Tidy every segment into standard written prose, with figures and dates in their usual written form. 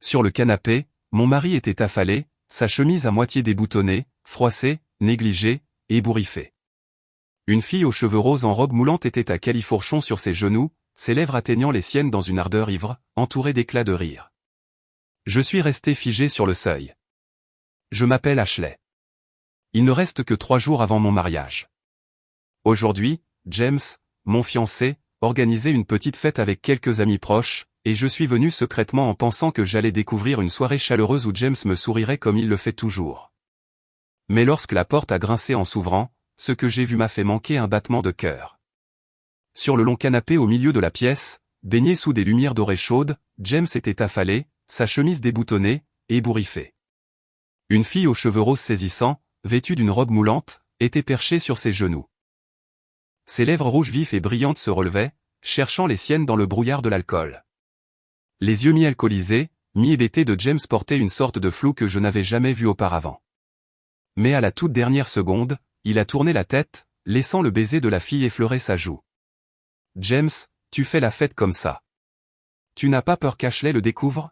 Sur le canapé, mon mari était affalé, sa chemise à moitié déboutonnée, froissée, négligée, ébouriffée. Une fille aux cheveux roses en robe moulante était à califourchon sur ses genoux, ses lèvres atteignant les siennes dans une ardeur ivre, entourée d'éclats de rire. Je suis resté figé sur le seuil. Je m'appelle Ashley. Il ne reste que 3 jours avant mon mariage. Aujourd'hui, James, mon fiancé, organisait une petite fête avec quelques amis proches, et je suis venu secrètement en pensant que j'allais découvrir une soirée chaleureuse où James me sourirait comme il le fait toujours. Mais lorsque la porte a grincé en s'ouvrant, ce que j'ai vu m'a fait manquer un battement de cœur. Sur le long canapé au milieu de la pièce, baigné sous des lumières dorées chaudes, James était affalé, sa chemise déboutonnée, ébouriffée. Une fille aux cheveux roses saisissants, vêtue d'une robe moulante, était perchée sur ses genoux. Ses lèvres rouges vifs et brillantes se relevaient, cherchant les siennes dans le brouillard de l'alcool. Les yeux mi-alcoolisés, mi-hébétés de James portaient une sorte de flou que je n'avais jamais vu auparavant. Mais à la toute dernière seconde, il a tourné la tête, laissant le baiser de la fille effleurer sa joue. « James, tu fais la fête comme ça. Tu n'as pas peur qu'Ashley le découvre ?»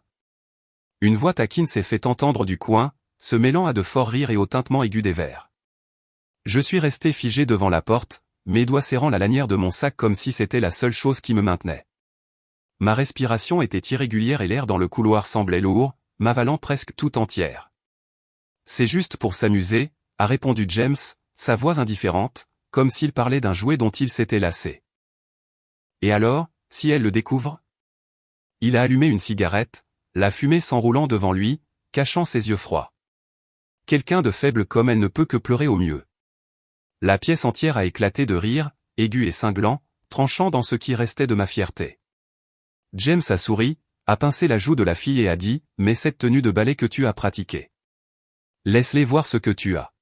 Une voix taquine s'est fait entendre du coin, se mêlant à de forts rires et au tintement aigu des verres. Je suis resté figé devant la porte, mes doigts serrant la lanière de mon sac comme si c'était la seule chose qui me maintenait. Ma respiration était irrégulière et l'air dans le couloir semblait lourd, m'avalant presque tout entière. « C'est juste pour s'amuser », a répondu James, sa voix indifférente, comme s'il parlait d'un jouet dont il s'était lassé. « Et alors, si elle le découvre ?» Il a allumé une cigarette, la fumée s'enroulant devant lui, cachant ses yeux froids. Quelqu'un de faible comme elle ne peut que pleurer au mieux. La pièce entière a éclaté de rire, aigu et cinglant, tranchant dans ce qui restait de ma fierté. James a souri, a pincé la joue de la fille et a dit « Mais cette tenue de ballet que tu as pratiquée. Laisse-les voir ce que tu as. »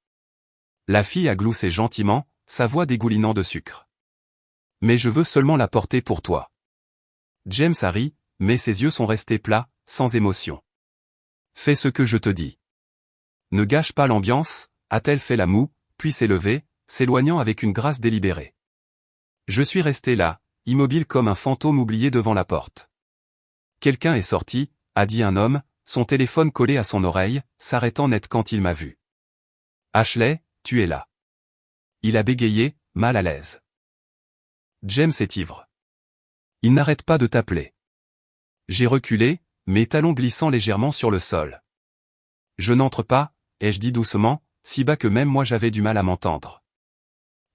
La fille a gloussé gentiment, sa voix dégoulinant de sucre. « Mais je veux seulement la porter pour toi. » James a ri, mais ses yeux sont restés plats, sans émotion. « Fais ce que je te dis. » Ne gâche pas l'ambiance, a-t-elle fait la moue, puis s'est levée, s'éloignant avec une grâce délibérée. Je suis resté là, immobile comme un fantôme oublié devant la porte. Quelqu'un est sorti, a dit un homme, son téléphone collé à son oreille, s'arrêtant net quand il m'a vu. Ashley, tu es là. Il a bégayé, mal à l'aise. James est ivre. Il n'arrête pas de t'appeler. J'ai reculé, mes talons glissant légèrement sur le sol. Je n'entre pas, ai-je dit doucement, si bas que même moi j'avais du mal à m'entendre.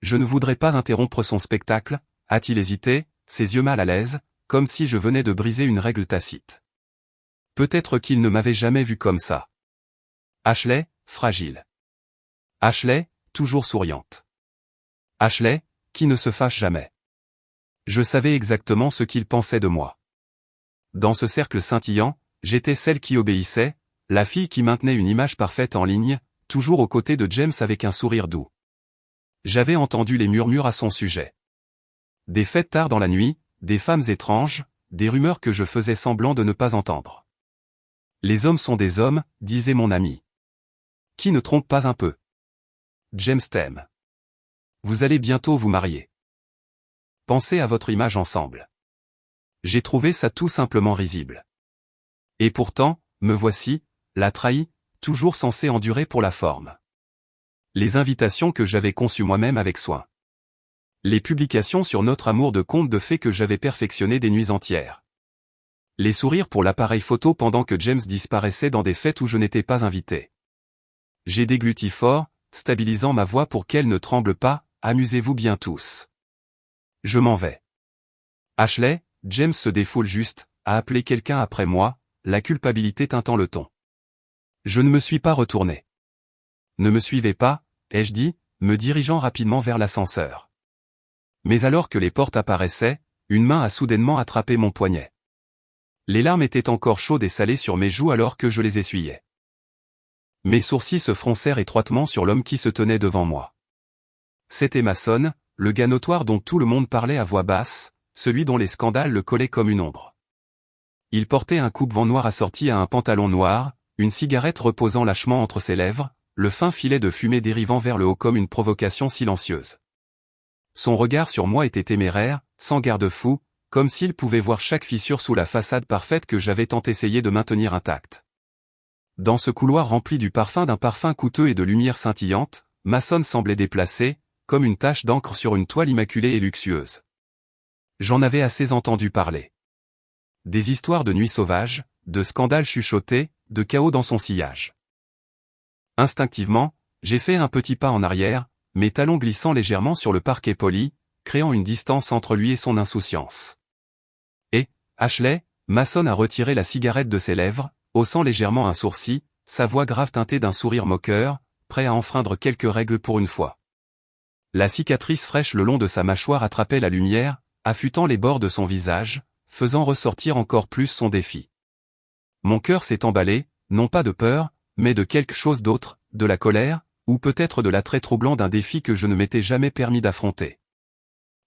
Je ne voudrais pas interrompre son spectacle, a-t-il hésité, ses yeux mal à l'aise, comme si je venais de briser une règle tacite. Peut-être qu'il ne m'avait jamais vu comme ça. Ashley, fragile. Ashley, toujours souriante. Ashley, qui ne se fâche jamais. Je savais exactement ce qu'il pensait de moi. Dans ce cercle scintillant, j'étais celle qui obéissait, la fille qui maintenait une image parfaite en ligne, toujours aux côtés de James avec un sourire doux. J'avais entendu les murmures à son sujet. Des fêtes tard dans la nuit, des femmes étranges, des rumeurs que je faisais semblant de ne pas entendre. Les hommes sont des hommes, disait mon ami. Qui ne trompe pas un peu. James t'aime. Vous allez bientôt vous marier. Pensez à votre image ensemble. J'ai trouvé ça tout simplement risible. Et pourtant, me voici, la trahie, toujours censé endurer pour la forme. Les invitations que j'avais conçues moi-même avec soin. Les publications sur notre amour de contes de fées que j'avais perfectionnées des nuits entières. Les sourires pour l'appareil photo pendant que James disparaissait dans des fêtes où je n'étais pas invité. J'ai dégluti fort, stabilisant ma voix pour qu'elle ne tremble pas, amusez-vous bien tous. Je m'en vais. Ashley, James se défoule juste, a appelé quelqu'un après moi, la culpabilité tintant le ton. Je ne me suis pas retourné. Ne me suivez pas, ai-je dit, me dirigeant rapidement vers l'ascenseur. Mais alors que les portes apparaissaient, une main a soudainement attrapé mon poignet. Les larmes étaient encore chaudes et salées sur mes joues alors que je les essuyais. Mes sourcils se froncèrent étroitement sur l'homme qui se tenait devant moi. C'était Mason, le gars notoire dont tout le monde parlait à voix basse, celui dont les scandales le collaient comme une ombre. Il portait un coupe-vent noir assorti à un pantalon noir, une cigarette reposant lâchement entre ses lèvres, le fin filet de fumée dérivant vers le haut comme une provocation silencieuse. Son regard sur moi était téméraire, sans garde-fou, comme s'il pouvait voir chaque fissure sous la façade parfaite que j'avais tant essayé de maintenir intacte. Dans ce couloir rempli du parfum d'un parfum coûteux et de lumière scintillante, Mason semblait déplacé, comme une tache d'encre sur une toile immaculée et luxueuse. J'en avais assez entendu parler. Des histoires de nuits sauvages, de scandales chuchotés, de chaos dans son sillage. Instinctivement, j'ai fait un petit pas en arrière, mes talons glissant légèrement sur le parquet poli, créant une distance entre lui et son insouciance. Et, Ashley, Mason a retiré la cigarette de ses lèvres, haussant légèrement un sourcil, sa voix grave teintée d'un sourire moqueur, prêt à enfreindre quelques règles pour une fois. La cicatrice fraîche le long de sa mâchoire attrapait la lumière, affûtant les bords de son visage, faisant ressortir encore plus son défi. Mon cœur s'est emballé, non pas de peur, mais de quelque chose d'autre, de la colère, ou peut-être de l'attrait troublant d'un défi que je ne m'étais jamais permis d'affronter.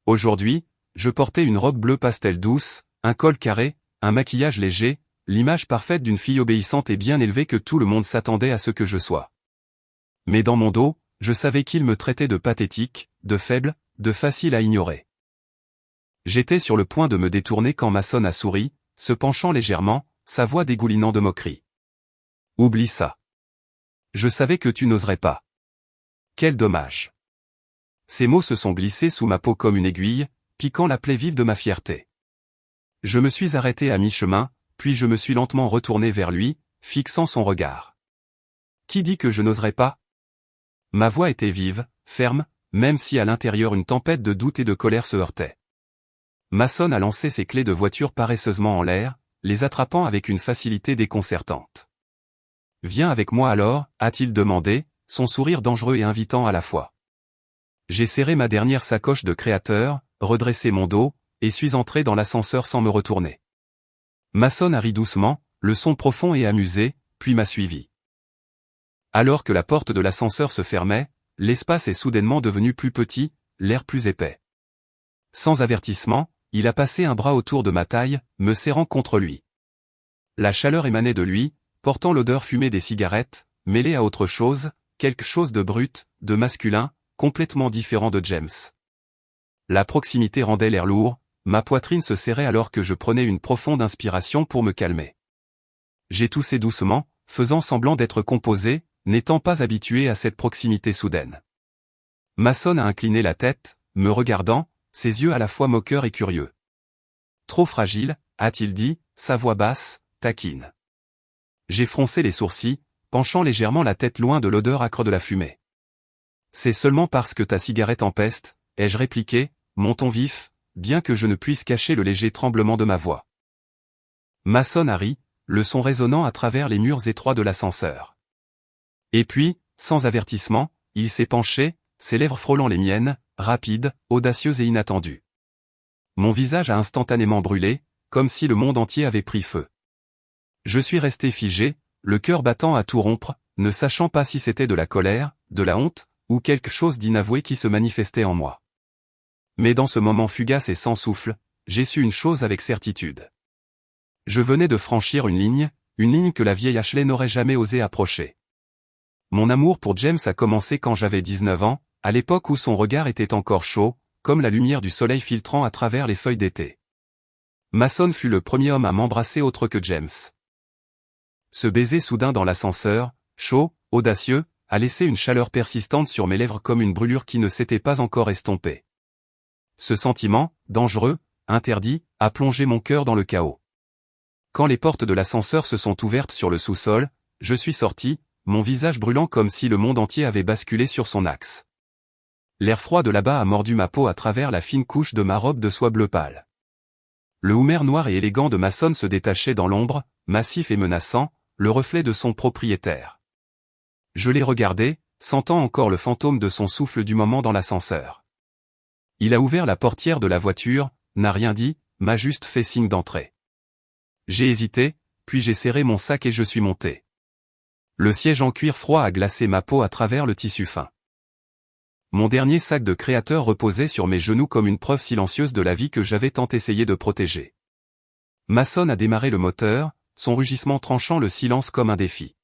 Aujourd'hui, je portais une robe bleu pastel douce, un col carré, un maquillage léger, l'image parfaite d'une fille obéissante et bien élevée que tout le monde s'attendait à ce que je sois. Mais dans mon dos, je savais qu'il me traitait de pathétique, de faible, de facile à ignorer. J'étais sur le point de me détourner quand Mason a souri, se penchant légèrement, sa voix dégoulinant de moquerie. « Oublie ça. Je savais que tu n'oserais pas. Quel dommage. » Ces mots se sont glissés sous ma peau comme une aiguille, piquant la plaie vive de ma fierté. Je me suis arrêté à mi-chemin, puis je me suis lentement retourné vers lui, fixant son regard. « Qui dit que je n'oserais pas ?» Ma voix était vive, ferme, même si à l'intérieur une tempête de doute et de colère se heurtait. Mason a lancé ses clés de voiture paresseusement en l'air, les attrapant avec une facilité déconcertante. « Viens avec moi alors » a-t-il demandé, son sourire dangereux et invitant à la fois. J'ai serré ma dernière sacoche de créateur, redressé mon dos, et suis entré dans l'ascenseur sans me retourner. Mason a ri doucement, le son profond et amusé, puis m'a suivi. Alors que la porte de l'ascenseur se fermait, l'espace est soudainement devenu plus petit, l'air plus épais. Sans avertissement, il a passé un bras autour de ma taille, me serrant contre lui. La chaleur émanait de lui, portant l'odeur fumée des cigarettes, mêlée à autre chose, quelque chose de brut, de masculin, complètement différent de James. La proximité rendait l'air lourd, ma poitrine se serrait alors que je prenais une profonde inspiration pour me calmer. J'ai toussé doucement, faisant semblant d'être composé, n'étant pas habitué à cette proximité soudaine. Mason a incliné la tête, me regardant, ses yeux à la fois moqueurs et curieux. « Trop fragile » a-t-il dit, sa voix basse, taquine. J'ai froncé les sourcils, penchant légèrement la tête loin de l'odeur âcre de la fumée. « C'est seulement parce que ta cigarette empeste » ai-je répliqué, mon ton vif, bien que je ne puisse cacher le léger tremblement de ma voix. Mason a ri, le son résonnant à travers les murs étroits de l'ascenseur. Et puis, sans avertissement, il s'est penché, ses lèvres frôlant les miennes, rapides, audacieuses et inattendues. Mon visage a instantanément brûlé, comme si le monde entier avait pris feu. Je suis resté figé, le cœur battant à tout rompre, ne sachant pas si c'était de la colère, de la honte, ou quelque chose d'inavoué qui se manifestait en moi. Mais dans ce moment fugace et sans souffle, j'ai su une chose avec certitude. Je venais de franchir une ligne que la vieille Ashley n'aurait jamais osé approcher. Mon amour pour James a commencé quand j'avais 19 ans, à l'époque où son regard était encore chaud, comme la lumière du soleil filtrant à travers les feuilles d'été. Mason fut le premier homme à m'embrasser autre que James. Ce baiser soudain dans l'ascenseur, chaud, audacieux, a laissé une chaleur persistante sur mes lèvres comme une brûlure qui ne s'était pas encore estompée. Ce sentiment, dangereux, interdit, a plongé mon cœur dans le chaos. Quand les portes de l'ascenseur se sont ouvertes sur le sous-sol, je suis sorti, mon visage brûlant comme si le monde entier avait basculé sur son axe. L'air froid de là-bas a mordu ma peau à travers la fine couche de ma robe de soie bleu pâle. Le Hummer noir et élégant de Mason se détachait dans l'ombre, massif et menaçant, le reflet de son propriétaire. Je l'ai regardé, sentant encore le fantôme de son souffle du moment dans l'ascenseur. Il a ouvert la portière de la voiture, n'a rien dit, m'a juste fait signe d'entrer. J'ai hésité, puis j'ai serré mon sac et je suis monté. Le siège en cuir froid a glacé ma peau à travers le tissu fin. Mon dernier sac de créateur reposait sur mes genoux comme une preuve silencieuse de la vie que j'avais tant essayé de protéger. Mason a démarré le moteur, son rugissement tranchant le silence comme un défi.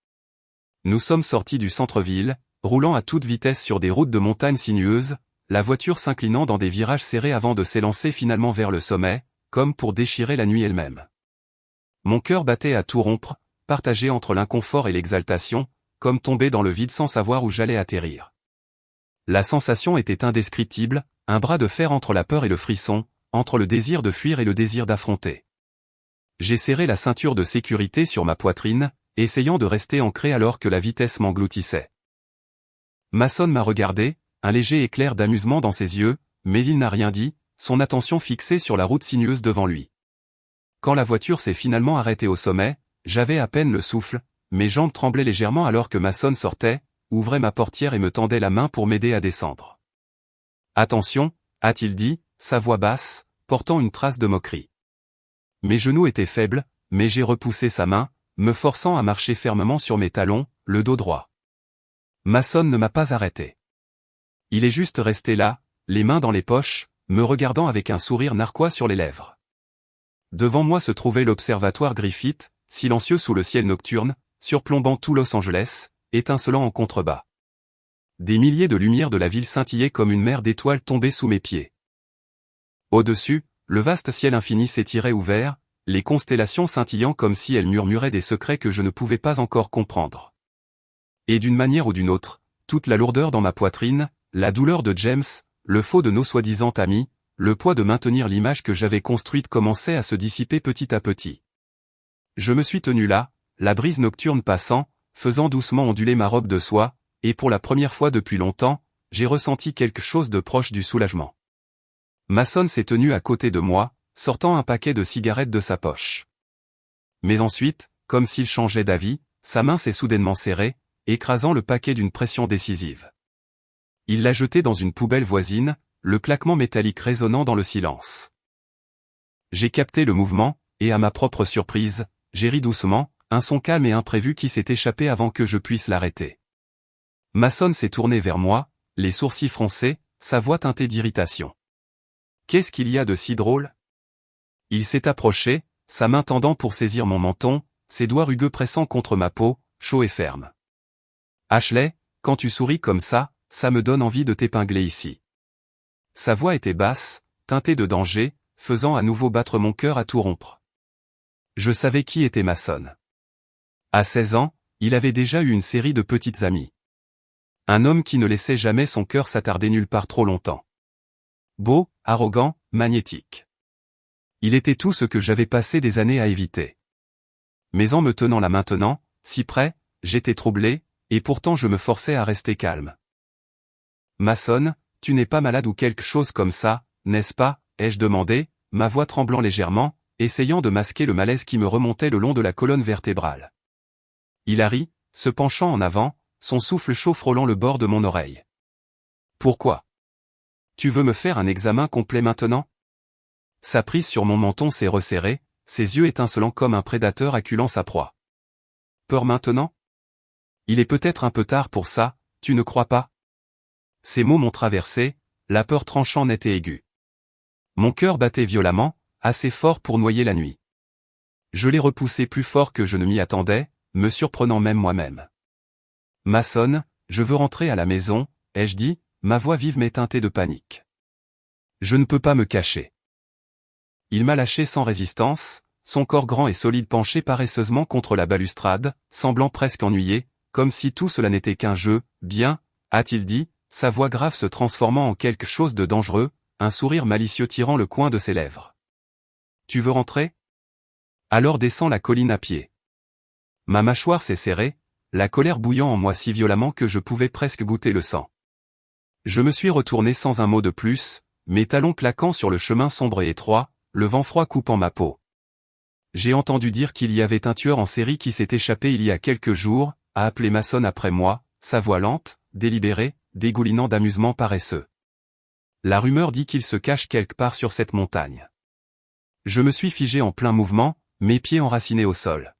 Nous sommes sortis du centre-ville, roulant à toute vitesse sur des routes de montagnes sinueuses, la voiture s'inclinant dans des virages serrés avant de s'élancer finalement vers le sommet, comme pour déchirer la nuit elle-même. Mon cœur battait à tout rompre, partagé entre l'inconfort et l'exaltation, comme tombé dans le vide sans savoir où j'allais atterrir. La sensation était indescriptible, un bras de fer entre la peur et le frisson, entre le désir de fuir et le désir d'affronter. J'ai serré la ceinture de sécurité sur ma poitrine, essayant de rester ancré alors que la vitesse m'engloutissait. Mason m'a regardé, un léger éclair d'amusement dans ses yeux, mais il n'a rien dit, son attention fixée sur la route sinueuse devant lui. Quand la voiture s'est finalement arrêtée au sommet, j'avais à peine le souffle, mes jambes tremblaient légèrement alors que Mason sortait, ouvrait ma portière et me tendait la main pour m'aider à descendre. « Attention », a-t-il dit, sa voix basse, portant une trace de moquerie. Mes genoux étaient faibles, mais j'ai repoussé sa main, me forçant à marcher fermement sur mes talons, le dos droit. Mason ne m'a pas arrêté. Il est juste resté là, les mains dans les poches, me regardant avec un sourire narquois sur les lèvres. Devant moi se trouvait l'observatoire Griffith, silencieux sous le ciel nocturne, surplombant tout Los Angeles, étincelant en contrebas. Des milliers de lumières de la ville scintillaient comme une mer d'étoiles tombées sous mes pieds. Au-dessus, le vaste ciel infini s'étirait ouvert, les constellations scintillant comme si elles murmuraient des secrets que je ne pouvais pas encore comprendre. Et d'une manière ou d'une autre, toute la lourdeur dans ma poitrine, la douleur de James, le faux de nos soi-disant amis, le poids de maintenir l'image que j'avais construite commençait à se dissiper petit à petit. Je me suis tenu là, la brise nocturne passant, faisant doucement onduler ma robe de soie, et pour la première fois depuis longtemps, j'ai ressenti quelque chose de proche du soulagement. Mason s'est tenu à côté de moi, sortant un paquet de cigarettes de sa poche. Mais ensuite, comme s'il changeait d'avis, sa main s'est soudainement serrée, écrasant le paquet d'une pression décisive. Il l'a jeté dans une poubelle voisine, le claquement métallique résonnant dans le silence. J'ai capté le mouvement, et à ma propre surprise, j'ai ri doucement, un son calme et imprévu qui s'est échappé avant que je puisse l'arrêter. Mason s'est tourné vers moi, les sourcils froncés, sa voix teintée d'irritation. « Qu'est-ce qu'il y a de si drôle ?» Il s'est approché, sa main tendant pour saisir mon menton, ses doigts rugueux pressant contre ma peau, chaud et ferme. « Ashley, quand tu souris comme ça me donne envie de t'épingler ici. » Sa voix était basse, teintée de danger, faisant à nouveau battre mon cœur à tout rompre. Je savais qui était Mason. À 16 ans, il avait déjà eu une série de petites amies. Un homme qui ne laissait jamais son cœur s'attarder nulle part trop longtemps. Beau, arrogant, magnétique. Il était tout ce que j'avais passé des années à éviter. Mais en me tenant là maintenant, si près, j'étais troublé, et pourtant je me forçais à rester calme. Mason, tu n'es pas malade ou quelque chose comme ça, n'est-ce pas, ai-je demandé, ma voix tremblant légèrement, essayant de masquer le malaise qui me remontait le long de la colonne vertébrale. Il a ri, se penchant en avant, son souffle chaud frôlant le bord de mon oreille. Pourquoi ? Tu veux me faire un examen complet maintenant ? Sa prise sur mon menton s'est resserrée, ses yeux étincelants comme un prédateur acculant sa proie. Peur maintenant ? Il est peut-être un peu tard pour ça, tu ne crois pas ? Ces mots m'ont traversé, la peur tranchant nette et aiguë. Mon cœur battait violemment, assez fort pour noyer la nuit. Je l'ai repoussé plus fort que je ne m'y attendais, me surprenant même moi-même. Mason, je veux rentrer à la maison, ai-je dit, ma voix vive mais teintée de panique. Je ne peux pas me cacher. Il m'a lâché sans résistance, son corps grand et solide penché paresseusement contre la balustrade, semblant presque ennuyé, comme si tout cela n'était qu'un jeu. Bien, a-t-il dit, sa voix grave se transformant en quelque chose de dangereux, un sourire malicieux tirant le coin de ses lèvres. Tu veux rentrer ? Alors descends la colline à pied. Ma mâchoire s'est serrée, la colère bouillant en moi si violemment que je pouvais presque goûter le sang. Je me suis retourné sans un mot de plus, mes talons claquant sur le chemin sombre et étroit, le vent froid coupant ma peau. J'ai entendu dire qu'il y avait un tueur en série qui s'est échappé il y a quelques jours, a appelé Mason après moi, sa voix lente, délibérée, dégoulinant d'amusement paresseux. La rumeur dit qu'il se cache quelque part sur cette montagne. Je me suis figé en plein mouvement, mes pieds enracinés au sol.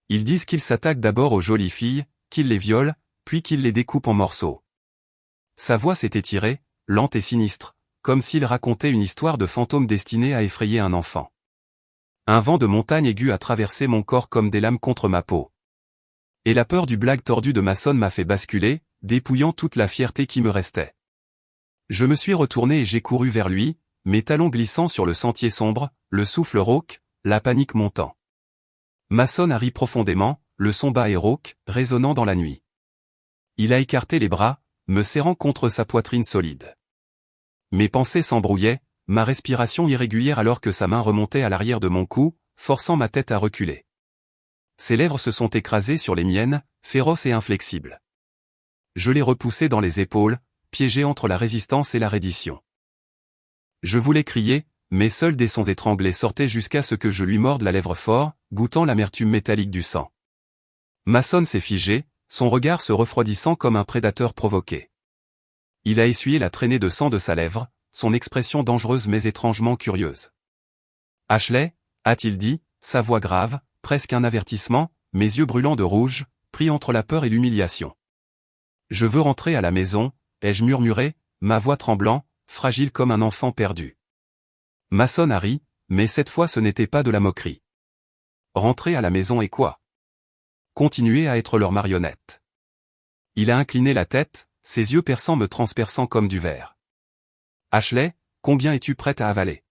Ils disent qu'il s'attaque d'abord aux jolies filles, qu'il les viole, puis qu'il les découpe en morceaux. Sa voix s'est étirée, lente et sinistre, comme s'il racontait une histoire de fantôme destinée à effrayer un enfant. Un vent de montagne aigu a traversé mon corps comme des lames contre ma peau. Et la peur du blague tordu de Mason m'a fait basculer, dépouillant toute la fierté qui me restait. Je me suis retourné et j'ai couru vers lui, mes talons glissant sur le sentier sombre, le souffle rauque, la panique montant. Mason a ri profondément, le son bas et rauque, résonnant dans la nuit. Il a écarté les bras, me serrant contre sa poitrine solide. Mes pensées s'embrouillaient, ma respiration irrégulière alors que sa main remontait à l'arrière de mon cou, forçant ma tête à reculer. Ses lèvres se sont écrasées sur les miennes, féroces et inflexibles. Je l'ai repoussé dans les épaules, piégé entre la résistance et la reddition. Je voulais crier, mais seuls des sons étranglés sortaient jusqu'à ce que je lui morde la lèvre fort, goûtant l'amertume métallique du sang. Mason s'est figé, son regard se refroidissant comme un prédateur provoqué. Il a essuyé la traînée de sang de sa lèvre, son expression dangereuse mais étrangement curieuse. « Ashley » a-t-il dit, sa voix grave, presque un avertissement, mes yeux brûlants de rouge, pris entre la peur et l'humiliation. « Je veux rentrer à la maison » ai-je murmuré, ma voix tremblant, fragile comme un enfant perdu. Mason a ri, mais cette fois ce n'était pas de la moquerie. Rentrer à la maison et quoi? Continuer à être leur marionnette. Il a incliné la tête, ses yeux perçants me transperçant comme du verre. Ashley, combien es-tu prête à avaler?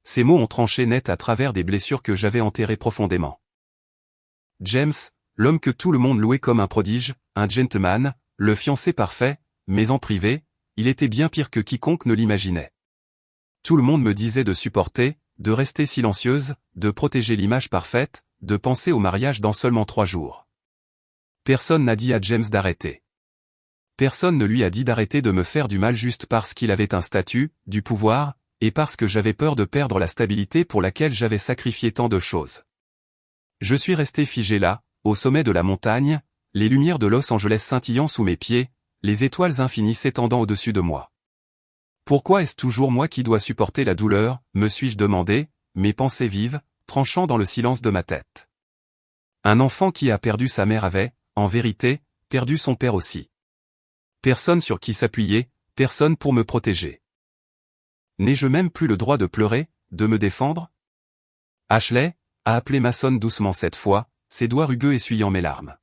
Ces mots ont tranché net à travers des blessures que j'avais enterrées profondément. James, l'homme que tout le monde louait comme un prodige, un gentleman, le fiancé parfait, mais en privé, il était bien pire que quiconque ne l'imaginait. Tout le monde me disait de supporter, de rester silencieuse, de protéger l'image parfaite, de penser au mariage dans seulement 3 jours. Personne n'a dit à James d'arrêter. Personne ne lui a dit d'arrêter de me faire du mal juste parce qu'il avait un statut, du pouvoir, et parce que j'avais peur de perdre la stabilité pour laquelle j'avais sacrifié tant de choses. Je suis resté figé là, au sommet de la montagne, les lumières de Los Angeles scintillant sous mes pieds, les étoiles infinies s'étendant au-dessus de moi. Pourquoi est-ce toujours moi qui dois supporter la douleur, me suis-je demandé, mes pensées vives, tranchant dans le silence de ma tête. Un enfant qui a perdu sa mère avait, en vérité, perdu son père aussi. Personne sur qui s'appuyer, personne pour me protéger. N'ai-je même plus le droit de pleurer, de me défendre? Ashley, a appelé Mason doucement cette fois, ses doigts rugueux essuyant mes larmes.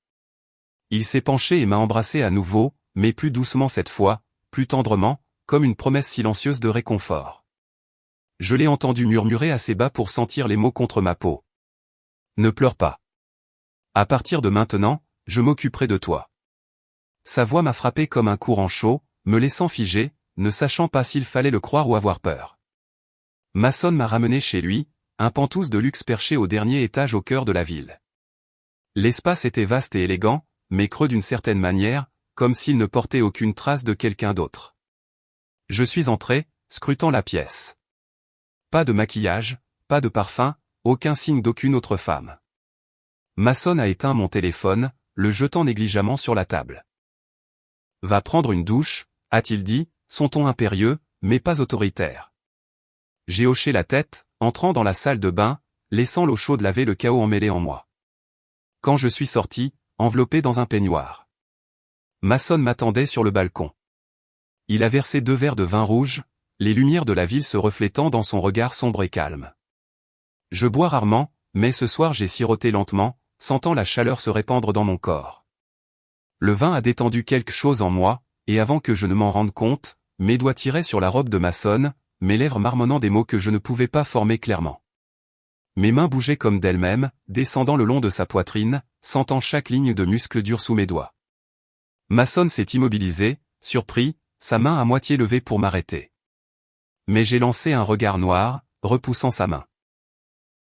Il s'est penché et m'a embrassé à nouveau, mais plus doucement cette fois, plus tendrement, comme une promesse silencieuse de réconfort. Je l'ai entendu murmurer assez bas pour sentir les mots contre ma peau. Ne pleure pas. À partir de maintenant, je m'occuperai de toi. Sa voix m'a frappé comme un courant chaud, me laissant figé, ne sachant pas s'il fallait le croire ou avoir peur. Mason m'a ramené chez lui, un penthouse de luxe perché au dernier étage au cœur de la ville. L'espace était vaste et élégant, mais creux d'une certaine manière, comme s'il ne portait aucune trace de quelqu'un d'autre. Je suis entré, scrutant la pièce. Pas de maquillage, pas de parfum, aucun signe d'aucune autre femme. Mason a éteint mon téléphone, le jetant négligemment sur la table. « Va prendre une douche » a-t-il dit, son ton impérieux, mais pas autoritaire. J'ai hoché la tête, entrant dans la salle de bain, laissant l'eau chaude laver le chaos emmêlé en moi. Quand je suis sorti, enveloppé dans un peignoir. Mason m'attendait sur le balcon. Il a versé 2 verres de vin rouge, les lumières de la ville se reflétant dans son regard sombre et calme. Je bois rarement, mais ce soir j'ai siroté lentement, sentant la chaleur se répandre dans mon corps. Le vin a détendu quelque chose en moi, et avant que je ne m'en rende compte, mes doigts tiraient sur la robe de Mason, mes lèvres marmonnant des mots que je ne pouvais pas former clairement. Mes mains bougeaient comme d'elles-mêmes, descendant le long de sa poitrine, sentant chaque ligne de muscle dur sous mes doigts. Mason s'est immobilisé, surpris, sa main à moitié levée pour m'arrêter. Mais j'ai lancé un regard noir, repoussant sa main.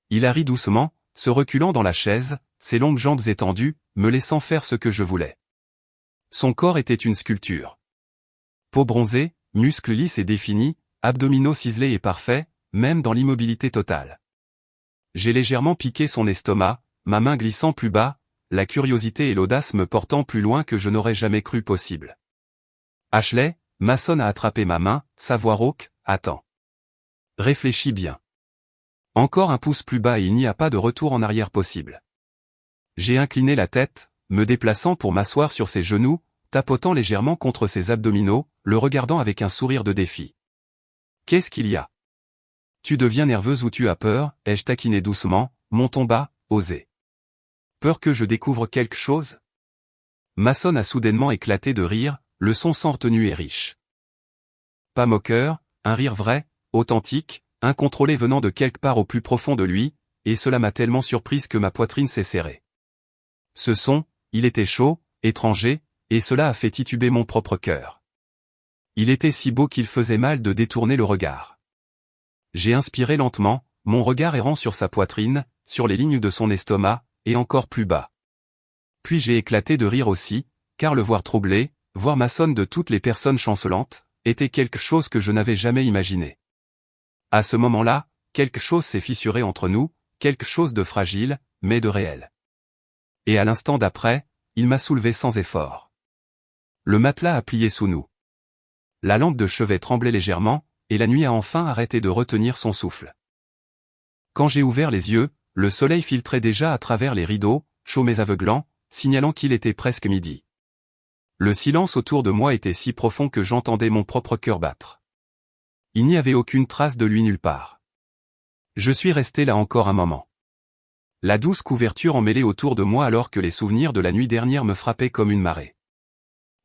Il a ri doucement, se reculant dans la chaise, ses longues jambes étendues, me laissant faire ce que je voulais. Son corps était une sculpture. Peau bronzée, muscles lisses et définis, abdominaux ciselés et parfaits, même dans l'immobilité totale. J'ai légèrement piqué son estomac, ma main glissant plus bas, la curiosité et l'audace me portant plus loin que je n'aurais jamais cru possible. Ashley, Mason a attrapé ma main, sa voix rauque, attends. Réfléchis bien. Encore un pouce plus bas et il n'y a pas de retour en arrière possible. J'ai incliné la tête, me déplaçant pour m'asseoir sur ses genoux, tapotant légèrement contre ses abdominaux, le regardant avec un sourire de défi. Qu'est-ce qu'il y a? Tu deviens nerveuse ou tu as peur, ai-je taquiné doucement, mon ton bas, osé. Peur que je découvre quelque chose? Mason a soudainement éclaté de rire, le son sans retenue et riche. Pas moqueur, un rire vrai, authentique, incontrôlé venant de quelque part au plus profond de lui, et cela m'a tellement surprise que ma poitrine s'est serrée. Ce son, il était chaud, étranger, et cela a fait tituber mon propre cœur. Il était si beau qu'il faisait mal de détourner le regard. J'ai inspiré lentement, mon regard errant sur sa poitrine, sur les lignes de son estomac, et encore plus bas. Puis j'ai éclaté de rire aussi, car le voir troublé, voir Mason de toutes les personnes chancelantes, était quelque chose que je n'avais jamais imaginé. À ce moment-là, quelque chose s'est fissuré entre nous, quelque chose de fragile, mais de réel. Et à l'instant d'après, il m'a soulevé sans effort. Le matelas a plié sous nous. La lampe de chevet tremblait légèrement, et la nuit a enfin arrêté de retenir son souffle. Quand j'ai ouvert les yeux, le soleil filtrait déjà à travers les rideaux, chaud mais aveuglant, signalant qu'il était presque midi. Le silence autour de moi était si profond que j'entendais mon propre cœur battre. Il n'y avait aucune trace de lui nulle part. Je suis resté là encore un moment. La douce couverture emmêlée autour de moi alors que les souvenirs de la nuit dernière me frappaient comme une marée.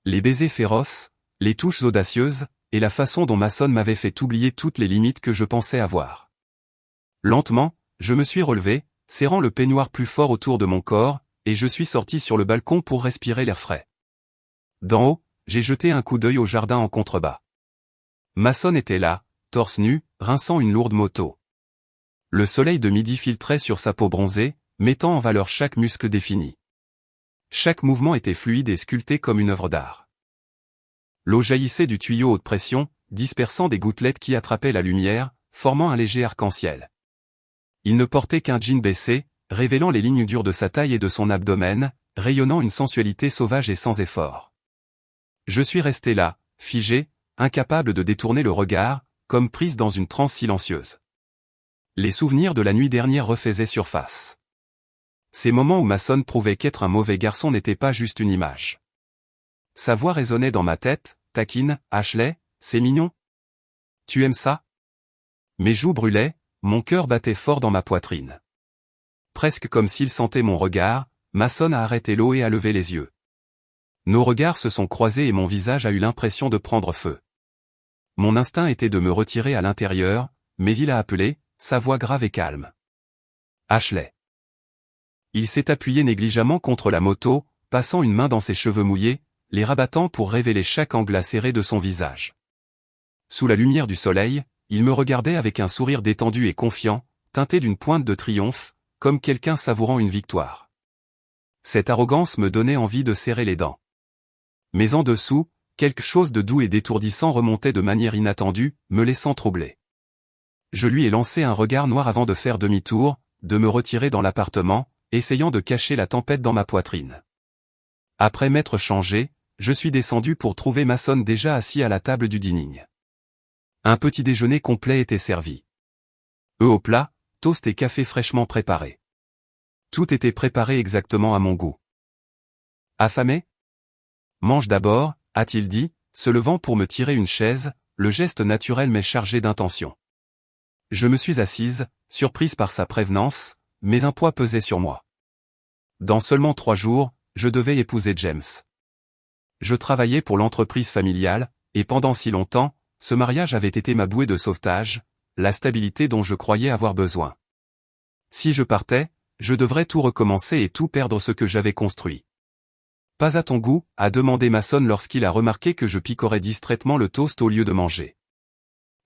Les baisers féroces, les touches audacieuses, et la façon dont Mason m'avait fait oublier toutes les limites que je pensais avoir. Lentement, je me suis relevé, serrant le peignoir plus fort autour de mon corps, et je suis sorti sur le balcon pour respirer l'air frais. D'en haut, j'ai jeté un coup d'œil au jardin en contrebas. Mason était là, torse nu, rinçant une lourde moto. Le soleil de midi filtrait sur sa peau bronzée, mettant en valeur chaque muscle défini. Chaque mouvement était fluide et sculpté comme une œuvre d'art. L'eau jaillissait du tuyau haute pression, dispersant des gouttelettes qui attrapaient la lumière, formant un léger arc-en-ciel. Il ne portait qu'un jean baissé, révélant les lignes dures de sa taille et de son abdomen, rayonnant une sensualité sauvage et sans effort. Je suis resté là, figé, incapable de détourner le regard, comme prise dans une transe silencieuse. Les souvenirs de la nuit dernière refaisaient surface. Ces moments où Mason prouvait qu'être un mauvais garçon n'était pas juste une image. Sa voix résonnait dans ma tête, taquine, Ashley, c'est mignon. Tu aimes ça? Mes joues brûlaient, mon cœur battait fort dans ma poitrine. Presque comme s'il sentait mon regard, Mason a arrêté l'eau et a levé les yeux. Nos regards se sont croisés et mon visage a eu l'impression de prendre feu. Mon instinct était de me retirer à l'intérieur, mais il a appelé, sa voix grave et calme. Ashley. Il s'est appuyé négligemment contre la moto, passant une main dans ses cheveux mouillés, les rabattant pour révéler chaque angle acéré de son visage. Sous la lumière du soleil, il me regardait avec un sourire détendu et confiant, teinté d'une pointe de triomphe, comme quelqu'un savourant une victoire. Cette arrogance me donnait envie de serrer les dents. Mais en dessous, quelque chose de doux et d'étourdissant remontait de manière inattendue, me laissant troubler. Je lui ai lancé un regard noir avant de faire demi-tour, de me retirer dans l'appartement, essayant de cacher la tempête dans ma poitrine. Après m'être changé, je suis descendu pour trouver Mason déjà assis à la table du dining. Un petit déjeuner complet était servi. Œufs au plat, toast et café fraîchement préparé. Tout était préparé exactement à mon goût. Affamé? Mange d'abord, a-t-il dit, se levant pour me tirer une chaise, le geste naturel mais chargé d'intention. Je me suis assise, surprise par sa prévenance, mais un poids pesait sur moi. Dans seulement 3 jours, je devais épouser James. Je travaillais pour l'entreprise familiale, et pendant si longtemps, ce mariage avait été ma bouée de sauvetage, la stabilité dont je croyais avoir besoin. Si je partais, je devrais tout recommencer et tout perdre ce que j'avais construit. Pas à ton goût, a demandé Mason lorsqu'il a remarqué que je picorais distraitement le toast au lieu de manger.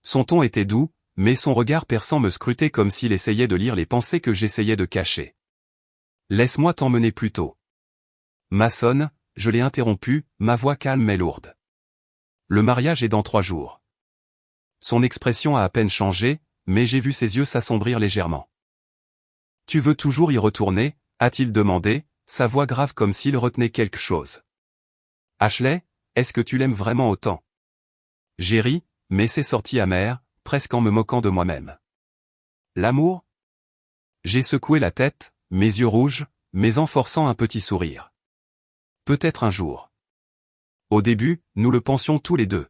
Son ton était doux, mais son regard perçant me scrutait comme s'il essayait de lire les pensées que j'essayais de cacher. Laisse-moi t'emmener plus tôt. Mason, je l'ai interrompu, ma voix calme mais lourde. Le mariage est dans 3 jours. Son expression a à peine changé, mais j'ai vu ses yeux s'assombrir légèrement. Tu veux toujours y retourner, a-t-il demandé, sa voix grave comme s'il retenait quelque chose. Ashley, est-ce que tu l'aimes vraiment autant? J'ai ri, mais c'est sorti amer, presque en me moquant de moi-même. L'amour? J'ai secoué la tête, mes yeux rouges, mais en forçant un petit sourire. Peut-être un jour. Au début, nous le pensions tous les deux.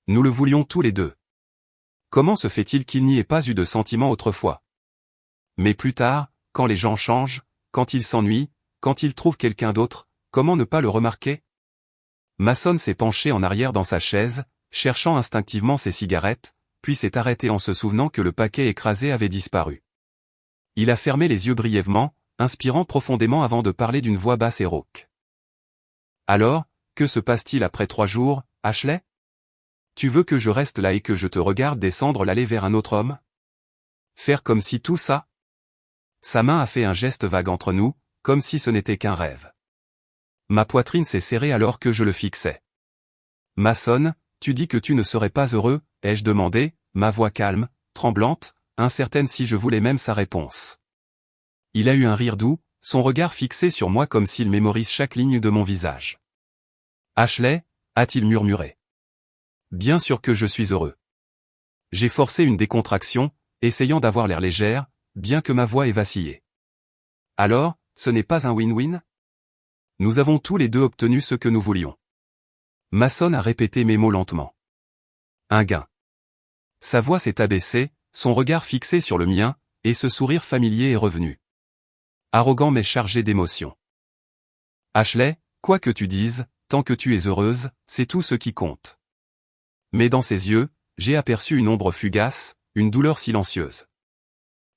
Nous le voulions tous les deux. Comment se fait-il qu'il n'y ait pas eu de sentiment autrefois? Mais plus tard, quand les gens changent, quand ils s'ennuient, quand ils trouvent quelqu'un d'autre, comment ne pas le remarquer? Mason s'est penché en arrière dans sa chaise, cherchant instinctivement ses cigarettes, puis s'est arrêté en se souvenant que le paquet écrasé avait disparu. Il a fermé les yeux brièvement, inspirant profondément avant de parler d'une voix basse et rauque. Alors, que se passe-t-il après 3 jours, Ashley? Tu veux que je reste là et que je te regarde descendre l'allée vers un autre homme? Faire comme si tout ça? Sa main a fait un geste vague entre nous, comme si ce n'était qu'un rêve. Ma poitrine s'est serrée alors que je le fixais. Mason, tu dis que tu ne serais pas heureux, ai-je demandé, ma voix calme, tremblante, incertaine si je voulais même sa réponse. Il a eu un rire doux, son regard fixé sur moi comme s'il mémorise chaque ligne de mon visage. Ashley, a-t-il murmuré. Bien sûr que je suis heureux. J'ai forcé une décontraction, essayant d'avoir l'air légère, bien que ma voix ait vacillé. Alors, ce n'est pas un win-win? Nous avons tous les deux obtenu ce que nous voulions. Mason a répété mes mots lentement. Un gain. Sa voix s'est abaissée, son regard fixé sur le mien, et ce sourire familier est revenu. Arrogant mais chargé d'émotion. Ashley, quoi que tu dises, tant que tu es heureuse, c'est tout ce qui compte. Mais dans ses yeux, j'ai aperçu une ombre fugace, une douleur silencieuse.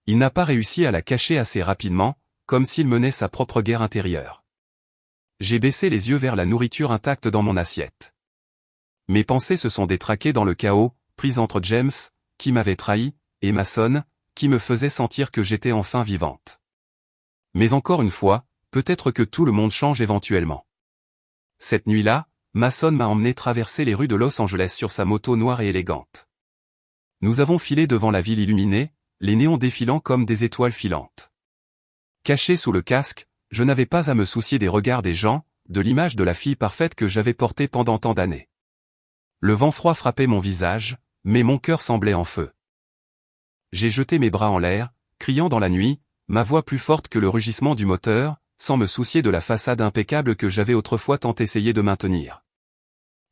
Il n'a pas réussi à la cacher assez rapidement, comme s'il menait sa propre guerre intérieure. J'ai baissé les yeux vers la nourriture intacte dans mon assiette. Mes pensées se sont détraquées dans le chaos, prises entre James, qui m'avait trahi, et Mason, qui me faisait sentir que j'étais enfin vivante. Mais encore une fois, peut-être que tout le monde change éventuellement. Cette nuit-là, Mason m'a emmené traverser les rues de Los Angeles sur sa moto noire et élégante. Nous avons filé devant la ville illuminée, les néons défilant comme des étoiles filantes. Caché sous le casque, je n'avais pas à me soucier des regards des gens, de l'image de la fille parfaite que j'avais portée pendant tant d'années. Le vent froid frappait mon visage, mais mon cœur semblait en feu. J'ai jeté mes bras en l'air, criant dans la nuit, ma voix plus forte que le rugissement du moteur, sans me soucier de la façade impeccable que j'avais autrefois tant essayé de maintenir.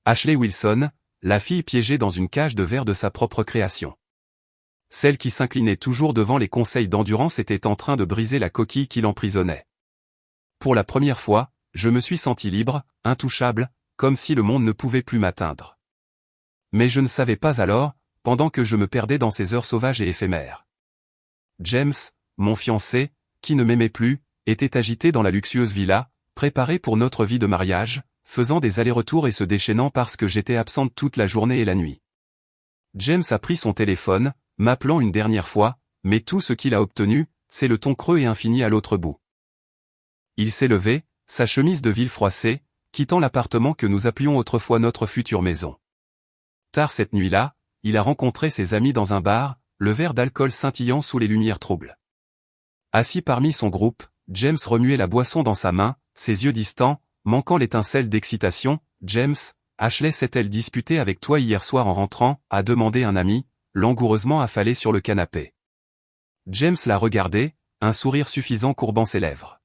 Ashley Wilson, la fille piégée dans une cage de verre de sa propre création. Celle qui s'inclinait toujours devant les conseils d'endurance était en train de briser la coquille qui l'emprisonnait. Pour la première fois, je me suis senti libre, intouchable, comme si le monde ne pouvait plus m'atteindre. Mais je ne savais pas alors, pendant que je me perdais dans ces heures sauvages et éphémères. James, mon fiancé, qui ne m'aimait plus, était agité dans la luxueuse villa, préparé pour notre vie de mariage, faisant des allers-retours et se déchaînant parce que j'étais absente toute la journée et la nuit. James a pris son téléphone, m'appelant une dernière fois, mais tout ce qu'il a obtenu, c'est le ton creux et infini à l'autre bout. Il s'est levé, sa chemise de ville froissée, quittant l'appartement que nous appelions autrefois notre future maison. Tard cette nuit-là, il a rencontré ses amis dans un bar, le verre d'alcool scintillant sous les lumières troubles. Assis parmi son groupe, James remuait la boisson dans sa main, ses yeux distants, manquant l'étincelle d'excitation. James, Ashley s'est-elle disputée avec toi hier soir en rentrant, a demandé un ami, langoureusement affalé sur le canapé. James l'a regardé, un sourire suffisant courbant ses lèvres.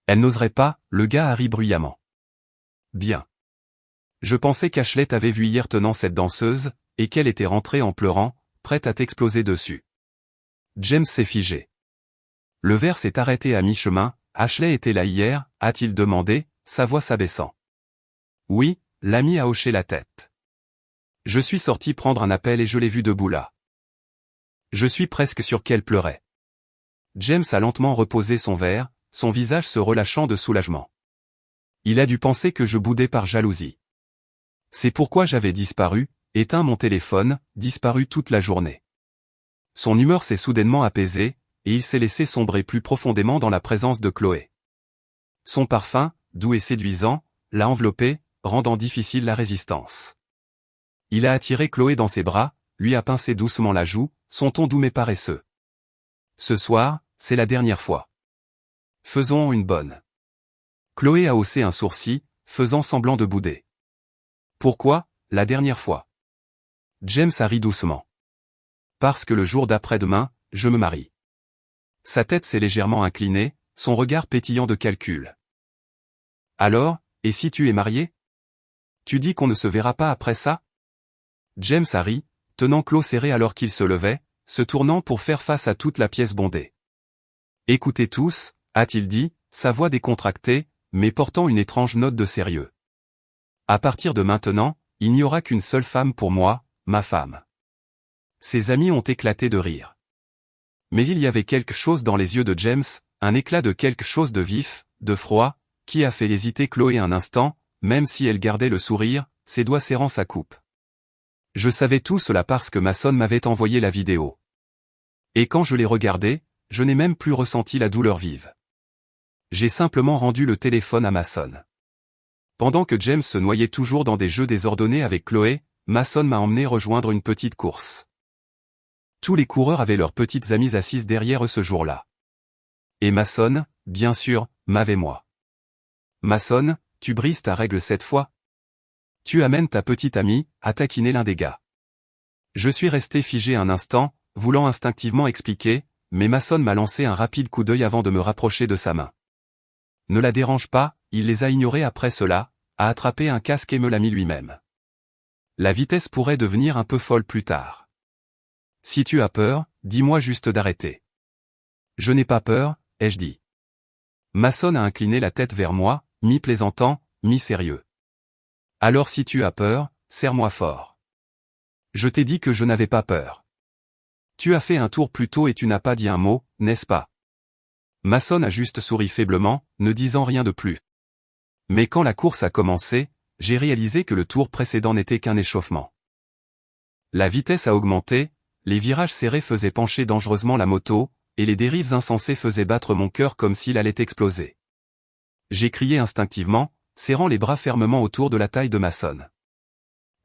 Elle n'oserait pas, le gars a ri bruyamment. Bien. Je pensais qu'Ashley t'avait vu hier tenant cette danseuse, et qu'elle était rentrée en pleurant, prête à t'exploser dessus. James s'est figé. Le verre s'est arrêté à mi-chemin. Ashley était là hier, a-t-il demandé, sa voix s'abaissant. Oui, l'ami a hoché la tête. Je suis sorti prendre un appel et je l'ai vue debout là. Je suis presque sûr qu'elle pleurait. James a lentement reposé son verre, son visage se relâchant de soulagement. Il a dû penser que je boudais par jalousie. C'est pourquoi j'avais disparu, éteint mon téléphone, disparu toute la journée. Son humeur s'est soudainement apaisée, et il s'est laissé sombrer plus profondément dans la présence de Chloé. Son parfum, doux et séduisant, l'a enveloppé, rendant difficile la résistance. Il a attiré Chloé dans ses bras, lui a pincé doucement la joue, son ton doux mais paresseux. Ce soir, c'est la dernière fois. Faisons une bonne. Chloé a haussé un sourcil, faisant semblant de bouder. Pourquoi, la dernière fois? James a ri doucement. Parce que le jour d'après-demain, je me marie. Sa tête s'est légèrement inclinée, son regard pétillant de calcul. Alors, et si tu es marié? Tu dis qu'on ne se verra pas après ça? James a ri, tenant Chloé serré alors qu'il se levait, se tournant pour faire face à toute la pièce bondée. Écoutez tous, a-t-il dit, sa voix décontractée, mais portant une étrange note de sérieux. À partir de maintenant, il n'y aura qu'une seule femme pour moi, ma femme. Ses amis ont éclaté de rire. Mais il y avait quelque chose dans les yeux de James, un éclat de quelque chose de vif, de froid, qui a fait hésiter Chloé un instant, même si elle gardait le sourire, ses doigts serrant sa coupe. Je savais tout cela parce que Mason m'avait envoyé la vidéo. Et quand je l'ai regardée, je n'ai même plus ressenti la douleur vive. J'ai simplement rendu le téléphone à Mason. Pendant que James se noyait toujours dans des jeux désordonnés avec Chloé, Mason m'a emmené rejoindre une petite course. Tous les coureurs avaient leurs petites amies assises derrière eux ce jour-là. Et Mason, bien sûr, m'avait moi. Mason, tu brises ta règle cette fois? Tu amènes ta petite amie, à taquiner l'un des gars. Je suis resté figé un instant, voulant instinctivement expliquer, mais Mason m'a lancé un rapide coup d'œil avant de me rapprocher de sa main. Ne la dérange pas, il les a ignorés après cela, a attrapé un casque et me l'a mis lui-même. La vitesse pourrait devenir un peu folle plus tard. Si tu as peur, dis-moi juste d'arrêter. Je n'ai pas peur, ai-je dit. Mason a incliné la tête vers moi, mi-plaisantant, mi-sérieux. Alors si tu as peur, serre-moi fort. Je t'ai dit que je n'avais pas peur. Tu as fait un tour plus tôt et tu n'as pas dit un mot, n'est-ce pas? Mason a juste souri faiblement, ne disant rien de plus. Mais quand la course a commencé, j'ai réalisé que le tour précédent n'était qu'un échauffement. La vitesse a augmenté, les virages serrés faisaient pencher dangereusement la moto, et les dérives insensées faisaient battre mon cœur comme s'il allait exploser. J'ai crié instinctivement, serrant les bras fermement autour de la taille de Mason.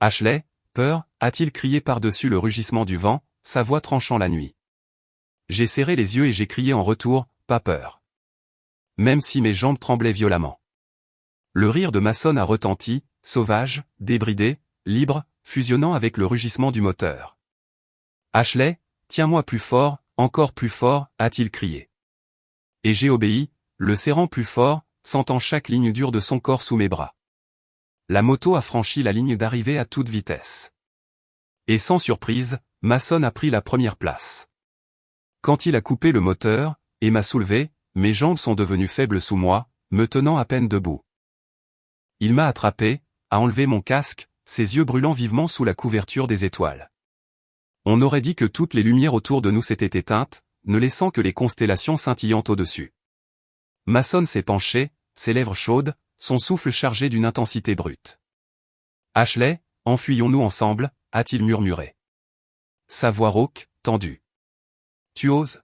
Ashley, peur, a-t-il crié par-dessus le rugissement du vent, sa voix tranchant la nuit. J'ai serré les yeux et j'ai crié en retour, pas peur. Même si mes jambes tremblaient violemment. Le rire de Mason a retenti, sauvage, débridé, libre, fusionnant avec le rugissement du moteur. Ashley, tiens-moi plus fort, encore plus fort, a-t-il crié. Et j'ai obéi, le serrant plus fort, sentant chaque ligne dure de son corps sous mes bras. La moto a franchi la ligne d'arrivée à toute vitesse. Et sans surprise, Mason a pris la première place. Quand il a coupé le moteur, et m'a soulevé, mes jambes sont devenues faibles sous moi, me tenant à peine debout. Il m'a attrapé, a enlevé mon casque, ses yeux brûlant vivement sous la couverture des étoiles. On aurait dit que toutes les lumières autour de nous s'étaient éteintes, ne laissant que les constellations scintillantes au-dessus. Mason s'est penché, ses lèvres chaudes, son souffle chargé d'une intensité brute. Ashley, enfuyons-nous ensemble, a-t-il murmuré. Sa voix rauque, tendue. Tu oses?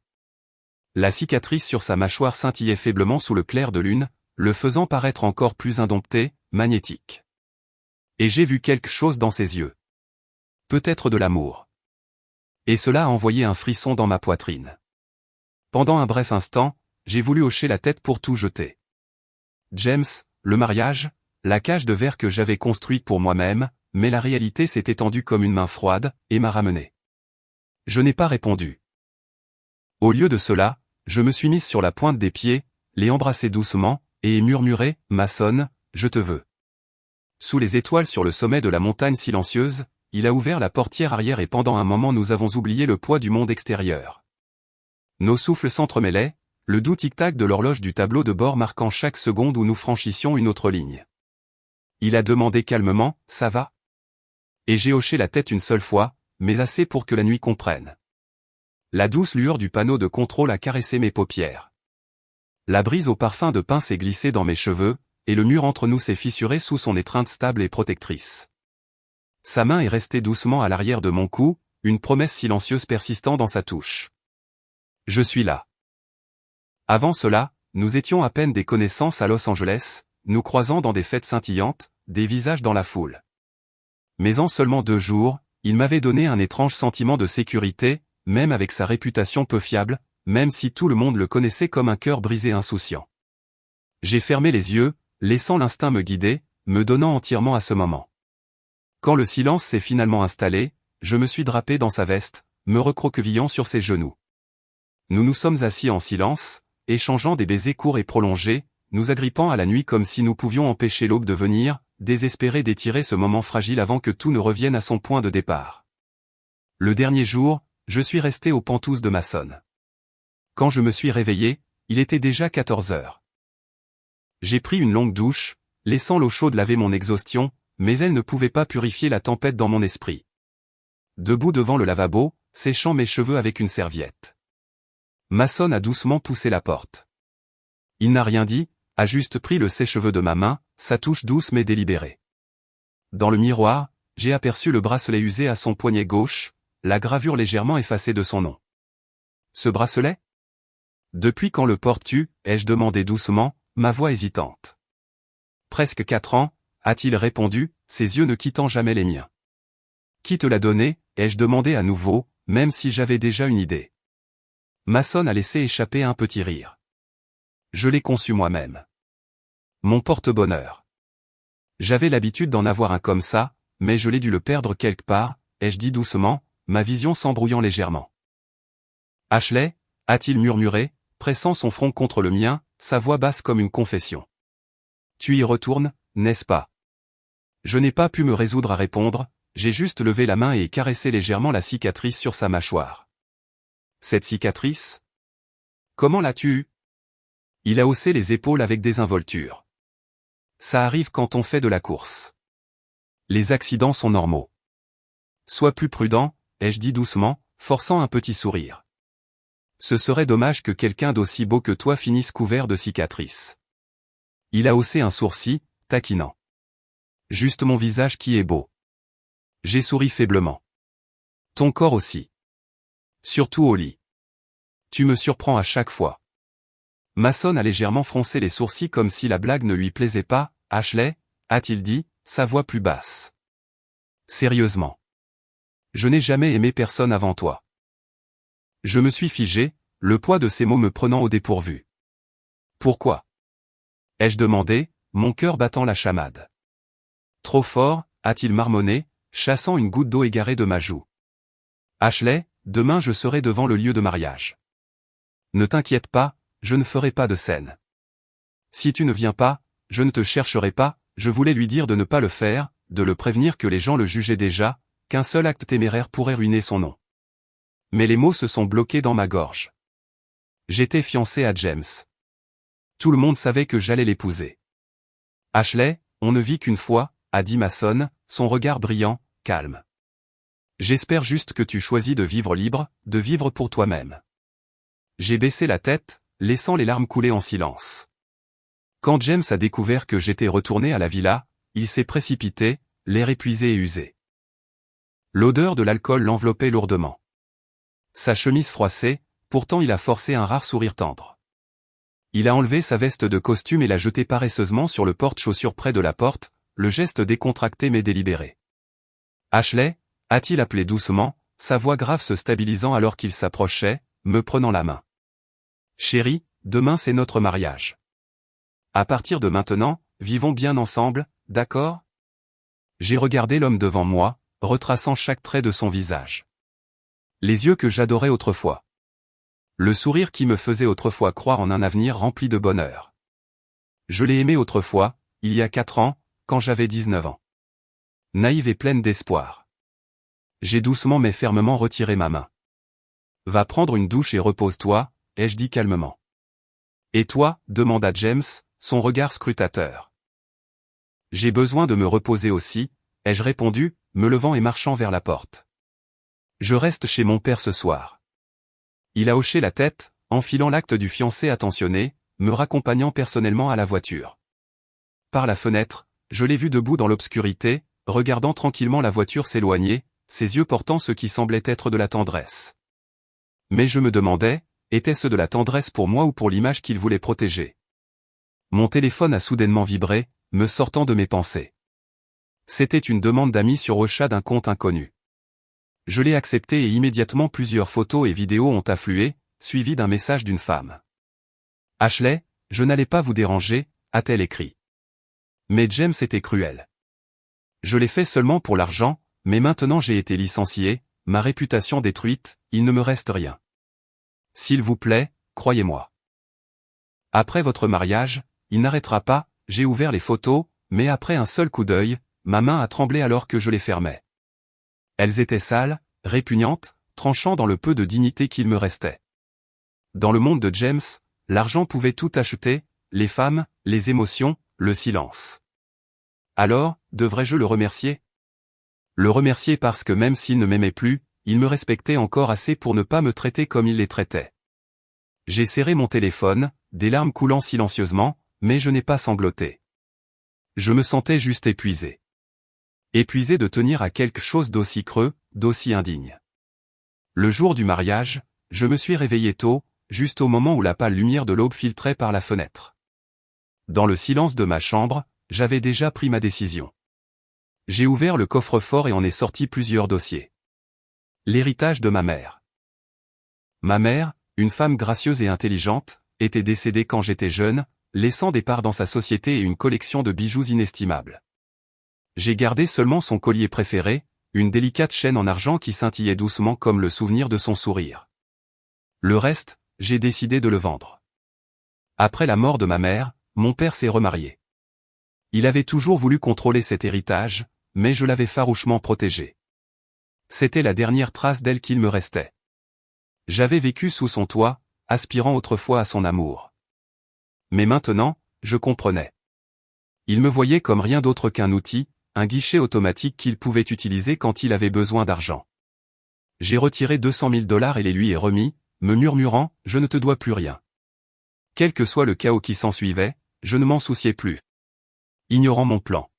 La cicatrice sur sa mâchoire scintillait faiblement sous le clair de lune, le faisant paraître encore plus indompté, magnétique. Et j'ai vu quelque chose dans ses yeux. Peut-être de l'amour. Et cela a envoyé un frisson dans ma poitrine. Pendant un bref instant, j'ai voulu hocher la tête pour tout jeter. James, le mariage, la cage de verre que j'avais construite pour moi-même, mais la réalité s'est étendue comme une main froide, et m'a ramené. Je n'ai pas répondu. Au lieu de cela, je me suis mise sur la pointe des pieds, les embrassé doucement, et murmuré, Mason, je te veux. Sous les étoiles sur le sommet de la montagne silencieuse, il a ouvert la portière arrière et pendant un moment nous avons oublié le poids du monde extérieur. Nos souffles s'entremêlaient, le doux tic-tac de l'horloge du tableau de bord marquant chaque seconde où nous franchissions une autre ligne. Il a demandé calmement, ça va? Et j'ai hoché la tête une seule fois, mais assez pour que la nuit comprenne. La douce lueur du panneau de contrôle a caressé mes paupières. La brise au parfum de pin s'est glissée dans mes cheveux, et le mur entre nous s'est fissuré sous son étreinte stable et protectrice. Sa main est restée doucement à l'arrière de mon cou, une promesse silencieuse persistant dans sa touche. Je suis là. Avant cela, nous étions à peine des connaissances à Los Angeles, nous croisant dans des fêtes scintillantes, des visages dans la foule. Mais en seulement 2 jours, il m'avait donné un étrange sentiment de sécurité, même avec sa réputation peu fiable, même si tout le monde le connaissait comme un cœur brisé insouciant. J'ai fermé les yeux, laissant l'instinct me guider, me donnant entièrement à ce moment. Quand le silence s'est finalement installé, je me suis drapé dans sa veste, me recroquevillant sur ses genoux. Nous nous sommes assis en silence, échangeant des baisers courts et prolongés, nous agrippant à la nuit comme si nous pouvions empêcher l'aube de venir, désespérés d'étirer ce moment fragile avant que tout ne revienne à son point de départ. Le dernier jour, je suis resté aux pentousses de Mason. Quand je me suis réveillé, il était déjà 14 heures. J'ai pris une longue douche, laissant l'eau chaude laver mon exhaustion, mais elle ne pouvait pas purifier la tempête dans mon esprit. Debout devant le lavabo, séchant mes cheveux avec une serviette. Mason a doucement poussé la porte. Il n'a rien dit, a juste pris le sèche-cheveux de ma main, sa touche douce mais délibérée. Dans le miroir, j'ai aperçu le bracelet usé à son poignet gauche, la gravure légèrement effacée de son nom. Ce bracelet? Depuis quand le portes-tu? Ai-je demandé doucement, ma voix hésitante. Presque 4 ans, a-t-il répondu, ses yeux ne quittant jamais les miens. Qui te l'a donné? Ai-je demandé à nouveau, même si j'avais déjà une idée. Mason a laissé échapper un petit rire. Je l'ai conçu moi-même. Mon porte-bonheur. J'avais l'habitude d'en avoir un comme ça, mais je l'ai dû le perdre quelque part, ai-je dit doucement, ma vision s'embrouillant légèrement. Ashley, a-t-il murmuré, pressant son front contre le mien, sa voix basse comme une confession. Tu y retournes, n'est-ce pas? Je n'ai pas pu me résoudre à répondre, j'ai juste levé la main et caressé légèrement la cicatrice sur sa mâchoire. Cette cicatrice? Comment l'as-tu eue? Il a haussé les épaules avec désinvolture. Ça arrive quand on fait de la course. Les accidents sont normaux. Sois plus prudent, ai-je dit doucement, forçant un petit sourire. Ce serait dommage que quelqu'un d'aussi beau que toi finisse couvert de cicatrices. Il a haussé un sourcil, taquinant. Juste mon visage qui est beau. J'ai souri faiblement. Ton corps aussi. Surtout au lit. Tu me surprends à chaque fois. Mason a légèrement froncé les sourcils comme si la blague ne lui plaisait pas. Ashley, a-t-il dit, sa voix plus basse. Sérieusement. Je n'ai jamais aimé personne avant toi. Je me suis figé, le poids de ces mots me prenant au dépourvu. Pourquoi? Ai-je demandé, mon cœur battant la chamade. Trop fort, a-t-il marmonné, chassant une goutte d'eau égarée de ma joue. Ashley, demain je serai devant le lieu de mariage. Ne t'inquiète pas, je ne ferai pas de scène. Si tu ne viens pas, je ne te chercherai pas, je voulais lui dire de ne pas le faire, de le prévenir que les gens le jugeaient déjà, qu'un seul acte téméraire pourrait ruiner son nom. Mais les mots se sont bloqués dans ma gorge. J'étais fiancé à James. Tout le monde savait que j'allais l'épouser. Ashley, on ne vit qu'une fois, a dit Mason, son regard brillant, calme. J'espère juste que tu choisis de vivre libre, de vivre pour toi-même. J'ai baissé la tête, laissant les larmes couler en silence. Quand James a découvert que j'étais retourné à la villa, il s'est précipité, l'air épuisé et usé. L'odeur de l'alcool l'enveloppait lourdement. Sa chemise froissée, pourtant il a forcé un rare sourire tendre. Il a enlevé sa veste de costume et l'a jetée paresseusement sur le porte-chaussures près de la porte, le geste décontracté mais délibéré. Ashley, a-t-il appelé doucement, sa voix grave se stabilisant alors qu'il s'approchait, me prenant la main. Chérie, demain c'est notre mariage. À partir de maintenant, vivons bien ensemble, d'accord? J'ai regardé l'homme devant moi, retraçant chaque trait de son visage. Les yeux que j'adorais autrefois. Le sourire qui me faisait autrefois croire en un avenir rempli de bonheur. Je l'ai aimé autrefois, il y a 4 ans, quand j'avais 19 ans. Naïve et pleine d'espoir. J'ai doucement mais fermement retiré ma main. Va prendre une douche et repose-toi, ai-je dit calmement. Et toi, demanda James, son regard scrutateur. J'ai besoin de me reposer aussi, ai-je répondu, me levant et marchant vers la porte. Je reste chez mon père ce soir. Il a hoché la tête, enfilant l'acte du fiancé attentionné, me raccompagnant personnellement à la voiture. Par la fenêtre, je l'ai vu debout dans l'obscurité, regardant tranquillement la voiture s'éloigner, ses yeux portant ce qui semblait être de la tendresse. Mais je me demandais, était-ce de la tendresse pour moi ou pour l'image qu'il voulait protéger? Mon téléphone a soudainement vibré, me sortant de mes pensées. C'était une demande d'amis sur Ocha d'un compte inconnu. Je l'ai accepté et immédiatement plusieurs photos et vidéos ont afflué, suivies d'un message d'une femme. Ashley, je n'allais pas vous déranger, a-t-elle écrit. Mais James était cruel. Je l'ai fait seulement pour l'argent, mais maintenant j'ai été licencié, ma réputation détruite, il ne me reste rien. S'il vous plaît, croyez-moi. Après votre mariage, il n'arrêtera pas, j'ai ouvert les photos, mais après un seul coup d'œil, ma main a tremblé alors que je les fermais. Elles étaient sales, répugnantes, tranchant dans le peu de dignité qu'il me restait. Dans le monde de James, l'argent pouvait tout acheter, les femmes, les émotions, le silence. Alors, devrais-je le remercier? Le remercier parce que même s'il ne m'aimait plus, il me respectait encore assez pour ne pas me traiter comme il les traitait. J'ai serré mon téléphone, des larmes coulant silencieusement, mais je n'ai pas sangloté. Je me sentais juste épuisé. Épuisé de tenir à quelque chose d'aussi creux, d'aussi indigne. Le jour du mariage, je me suis réveillé tôt, juste au moment où la pâle lumière de l'aube filtrait par la fenêtre. Dans le silence de ma chambre, j'avais déjà pris ma décision. J'ai ouvert le coffre-fort et en ai sorti plusieurs dossiers. L'héritage de ma mère. Ma mère, une femme gracieuse et intelligente, était décédée quand j'étais jeune, laissant des parts dans sa société et une collection de bijoux inestimables. J'ai gardé seulement son collier préféré, une délicate chaîne en argent qui scintillait doucement comme le souvenir de son sourire. Le reste, j'ai décidé de le vendre. Après la mort de ma mère, mon père s'est remarié. Il avait toujours voulu contrôler cet héritage, mais je l'avais farouchement protégé. C'était la dernière trace d'elle qu'il me restait. J'avais vécu sous son toit, aspirant autrefois à son amour. Mais maintenant, je comprenais. Il me voyait comme rien d'autre qu'un outil, un guichet automatique qu'il pouvait utiliser quand il avait besoin d'argent. J'ai retiré 200 000 $ et les lui ai remis, me murmurant « Je ne te dois plus rien ». Quel que soit le chaos qui s'ensuivait, je ne m'en souciais plus. Ignorant mon plan.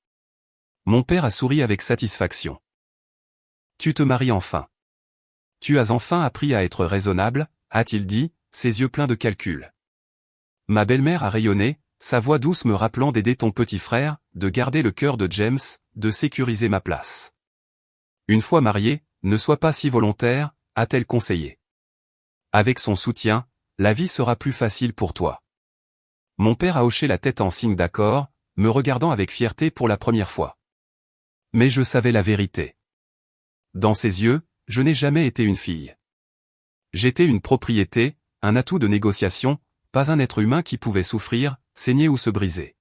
Mon père a souri avec satisfaction. « Tu te maries enfin. Tu as enfin appris à être raisonnable », a-t-il dit, ses yeux pleins de calcul. Ma belle-mère a rayonné, sa voix douce me rappelant d'aider ton petit frère, de garder le cœur de James, de sécuriser ma place. Une fois marié, ne sois pas si volontaire, a-t-elle conseillé. Avec son soutien, la vie sera plus facile pour toi. Mon père a hoché la tête en signe d'accord, me regardant avec fierté pour la première fois. Mais je savais la vérité. Dans ses yeux, je n'ai jamais été une fille. J'étais une propriété, un atout de négociation, pas un être humain qui pouvait souffrir, saigner ou se briser.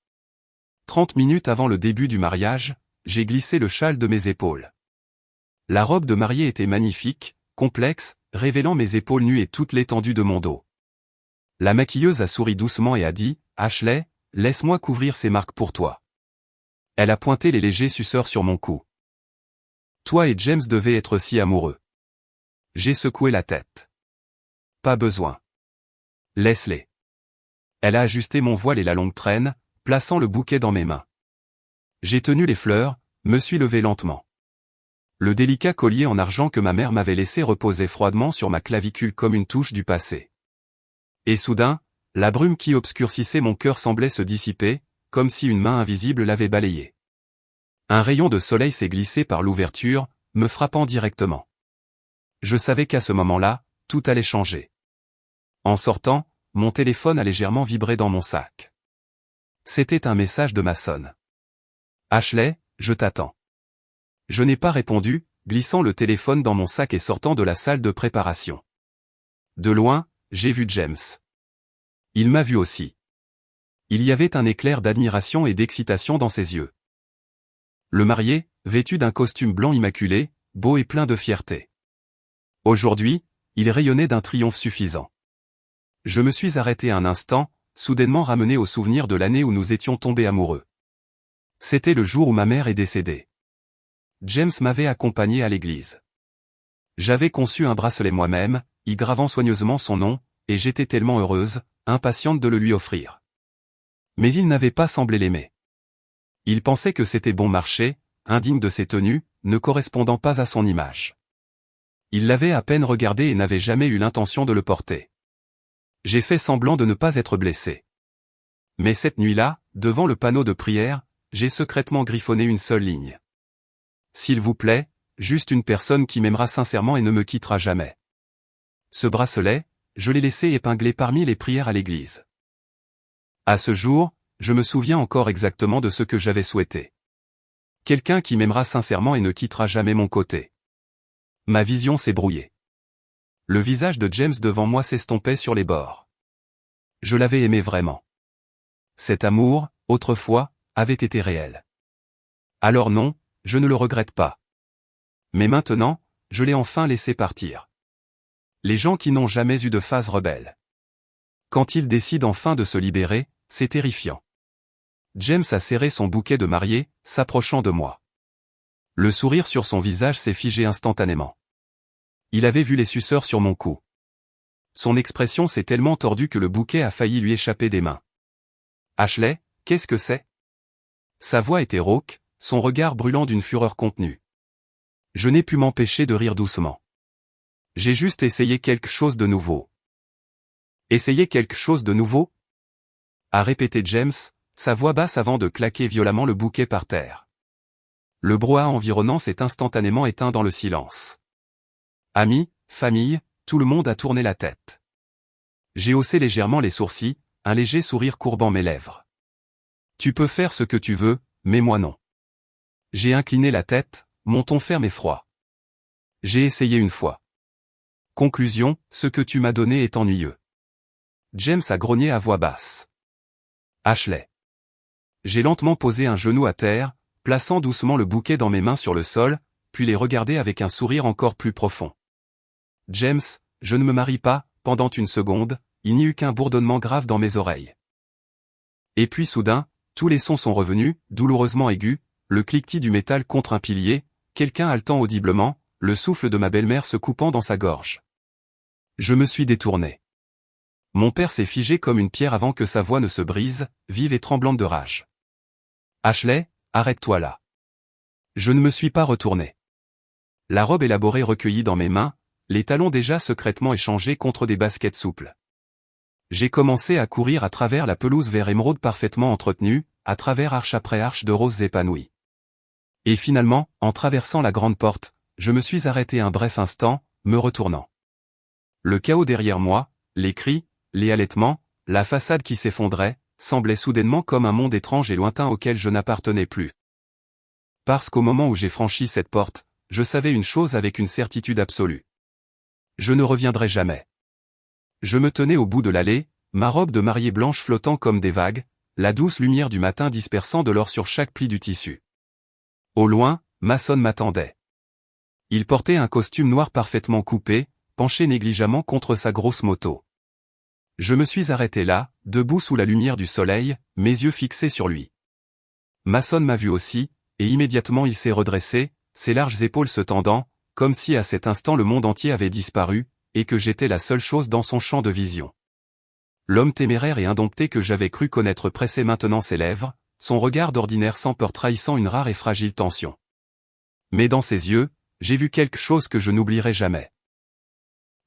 30 minutes avant le début du mariage, j'ai glissé le châle de mes épaules. La robe de mariée était magnifique, complexe, révélant mes épaules nues et toute l'étendue de mon dos. La maquilleuse a souri doucement et a dit « Ashley, laisse-moi couvrir ces marques pour toi. » Elle a pointé les légers suceurs sur mon cou. « Toi et James devaient être si amoureux. » J'ai secoué la tête. « Pas besoin. Laisse-les. » Elle a ajusté mon voile et la longue traîne, plaçant le bouquet dans mes mains. J'ai tenu les fleurs, me suis levé lentement. Le délicat collier en argent que ma mère m'avait laissé reposait froidement sur ma clavicule comme une touche du passé. Et soudain, la brume qui obscurcissait mon cœur semblait se dissiper, comme si une main invisible l'avait balayé. Un rayon de soleil s'est glissé par l'ouverture, me frappant directement. Je savais qu'à ce moment-là, tout allait changer. En sortant, mon téléphone a légèrement vibré dans mon sac. C'était un message de ma sonne. « Ashley, je t'attends. » Je n'ai pas répondu, glissant le téléphone dans mon sac et sortant de la salle de préparation. De loin, j'ai vu James. Il m'a vu aussi. Il y avait un éclair d'admiration et d'excitation dans ses yeux. Le marié, vêtu d'un costume blanc immaculé, beau et plein de fierté. Aujourd'hui, il rayonnait d'un triomphe suffisant. Je me suis arrêté un instant, soudainement ramené au souvenir de l'année où nous étions tombés amoureux. C'était le jour où ma mère est décédée. James m'avait accompagné à l'église. J'avais conçu un bracelet moi-même, y gravant soigneusement son nom, et j'étais tellement heureuse, impatiente de le lui offrir. Mais il n'avait pas semblé l'aimer. Il pensait que c'était bon marché, indigne de ses tenues, ne correspondant pas à son image. Il l'avait à peine regardé et n'avait jamais eu l'intention de le porter. J'ai fait semblant de ne pas être blessé. Mais cette nuit-là, devant le panneau de prière, j'ai secrètement griffonné une seule ligne. S'il vous plaît, juste une personne qui m'aimera sincèrement et ne me quittera jamais. Ce bracelet, je l'ai laissé épinglé parmi les prières à l'église. À ce jour, je me souviens encore exactement de ce que j'avais souhaité. Quelqu'un qui m'aimera sincèrement et ne quittera jamais mon côté. Ma vision s'est brouillée. Le visage de James devant moi s'estompait sur les bords. Je l'avais aimé vraiment. Cet amour, autrefois, avait été réel. Alors non, je ne le regrette pas. Mais maintenant, je l'ai enfin laissé partir. Les gens qui n'ont jamais eu de phase rebelle. Quand ils décident enfin de se libérer, c'est terrifiant. James a serré son bouquet de mariée, s'approchant de moi. Le sourire sur son visage s'est figé instantanément. Il avait vu les suceurs sur mon cou. Son expression s'est tellement tordue que le bouquet a failli lui échapper des mains. Ashley, qu'est-ce que c'est? Sa voix était rauque, son regard brûlant d'une fureur contenue. Je n'ai pu m'empêcher de rire doucement. J'ai juste essayé quelque chose de nouveau. Essayer quelque chose de nouveau? A répété James, sa voix basse avant de claquer violemment le bouquet par terre. Le brouhaha environnant s'est instantanément éteint dans le silence. Amis, famille, tout le monde a tourné la tête. J'ai haussé légèrement les sourcils, un léger sourire courbant mes lèvres. Tu peux faire ce que tu veux, mais moi non. J'ai incliné la tête, mon ton ferme et froid. J'ai essayé une fois. Conclusion, ce que tu m'as donné est ennuyeux. James a grogné à voix basse. Ashley. J'ai lentement posé un genou à terre, plaçant doucement le bouquet dans mes mains sur le sol, puis les regarder avec un sourire encore plus profond. James, je ne me marie pas. Pendant une seconde, il n'y eut qu'un bourdonnement grave dans mes oreilles. Et puis soudain, tous les sons sont revenus, douloureusement aigus, le cliquetis du métal contre un pilier, quelqu'un haletant audiblement, le souffle de ma belle-mère se coupant dans sa gorge. Je me suis détourné. Mon père s'est figé comme une pierre avant que sa voix ne se brise, vive et tremblante de rage. Ashley, arrête-toi là. Je ne me suis pas retourné. La robe élaborée recueillie dans mes mains, les talons déjà secrètement échangés contre des baskets souples. J'ai commencé à courir à travers la pelouse vert émeraude parfaitement entretenue, à travers arche après arche de roses épanouies. Et finalement, en traversant la grande porte, je me suis arrêté un bref instant, me retournant. Le chaos derrière moi, les cris, les halètements, la façade qui s'effondrait, semblait soudainement comme un monde étrange et lointain auquel je n'appartenais plus. Parce qu'au moment où j'ai franchi cette porte, je savais une chose avec une certitude absolue. Je ne reviendrai jamais. Je me tenais au bout de l'allée, ma robe de mariée blanche flottant comme des vagues, la douce lumière du matin dispersant de l'or sur chaque pli du tissu. Au loin, Mason m'attendait. Il portait un costume noir parfaitement coupé, penché négligemment contre sa grosse moto. Je me suis arrêté là, debout sous la lumière du soleil, mes yeux fixés sur lui. Mason m'a vu aussi, et immédiatement il s'est redressé, ses larges épaules se tendant, comme si à cet instant le monde entier avait disparu, et que j'étais la seule chose dans son champ de vision. L'homme téméraire et indompté que j'avais cru connaître pressait maintenant ses lèvres, son regard d'ordinaire sans peur trahissant une rare et fragile tension. Mais dans ses yeux, j'ai vu quelque chose que je n'oublierai jamais.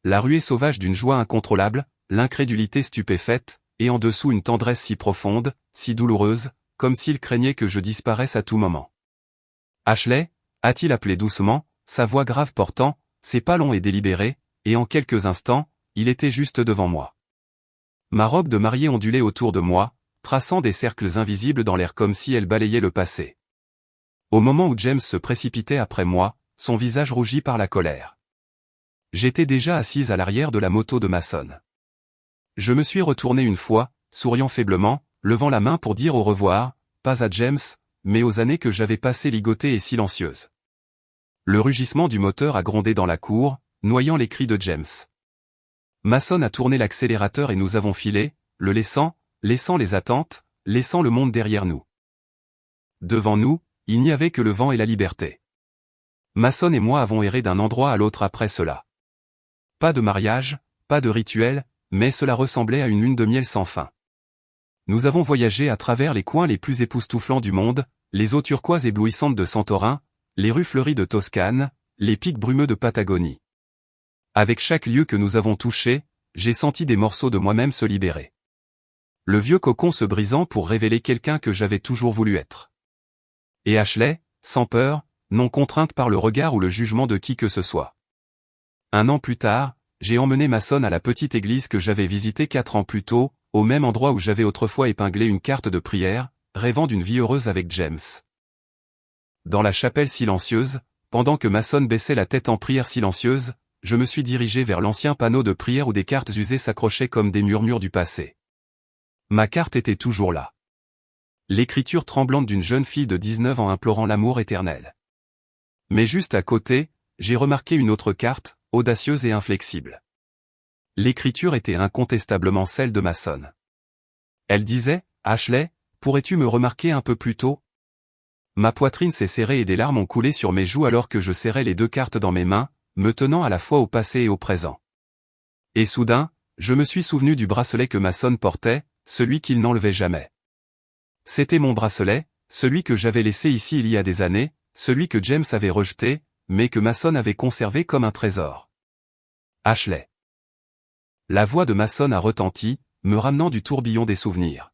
La ruée sauvage d'une joie incontrôlable, l'incrédulité stupéfaite, et en dessous une tendresse si profonde, si douloureuse, comme s'il craignait que je disparaisse à tout moment. Ashley, a-t-il appelé doucement, sa voix grave portant, ses pas longs et délibérés, et en quelques instants, il était juste devant moi. Ma robe de mariée ondulait autour de moi, traçant des cercles invisibles dans l'air comme si elle balayait le passé. Au moment où James se précipitait après moi, son visage rougi par la colère. J'étais déjà assise à l'arrière de la moto de Mason. Je me suis retourné une fois, souriant faiblement, levant la main pour dire au revoir, pas à James, mais aux années que j'avais passées ligotées et silencieuses. Le rugissement du moteur a grondé dans la cour, noyant les cris de James. Mason a tourné l'accélérateur et nous avons filé, le laissant les attentes, laissant le monde derrière nous. Devant nous, il n'y avait que le vent et la liberté. Mason et moi avons erré d'un endroit à l'autre après cela. Pas de mariage, pas de rituel, mais cela ressemblait à une lune de miel sans fin. Nous avons voyagé à travers les coins les plus époustouflants du monde, les eaux turquoises éblouissantes de Santorin, les rues fleuries de Toscane, les pics brumeux de Patagonie. Avec chaque lieu que nous avons touché, j'ai senti des morceaux de moi-même se libérer. Le vieux cocon se brisant pour révéler quelqu'un que j'avais toujours voulu être. Et Ashley, sans peur, non contrainte par le regard ou le jugement de qui que ce soit. 1 an plus tard, j'ai emmené Mason à la petite église que j'avais visitée 4 ans plus tôt, au même endroit où j'avais autrefois épinglé une carte de prière, rêvant d'une vie heureuse avec James. Dans la chapelle silencieuse, pendant que Mason baissait la tête en prière silencieuse, je me suis dirigé vers l'ancien panneau de prière où des cartes usées s'accrochaient comme des murmures du passé. Ma carte était toujours là. L'écriture tremblante d'une jeune fille de 19 ans implorant l'amour éternel. Mais juste à côté, j'ai remarqué une autre carte, audacieuse et inflexible. L'écriture était incontestablement celle de Mason. Elle disait, « Ashley, pourrais-tu me remarquer un peu plus tôt ?» Ma poitrine s'est serrée et des larmes ont coulé sur mes joues alors que je serrais les 2 cartes dans mes mains, me tenant à la fois au passé et au présent. Et soudain, je me suis souvenu du bracelet que Mason portait, celui qu'il n'enlevait jamais. C'était mon bracelet, celui que j'avais laissé ici il y a des années, celui que James avait rejeté, mais que Mason avait conservé comme un trésor. Ashley. La voix de Mason a retenti, me ramenant du tourbillon des souvenirs.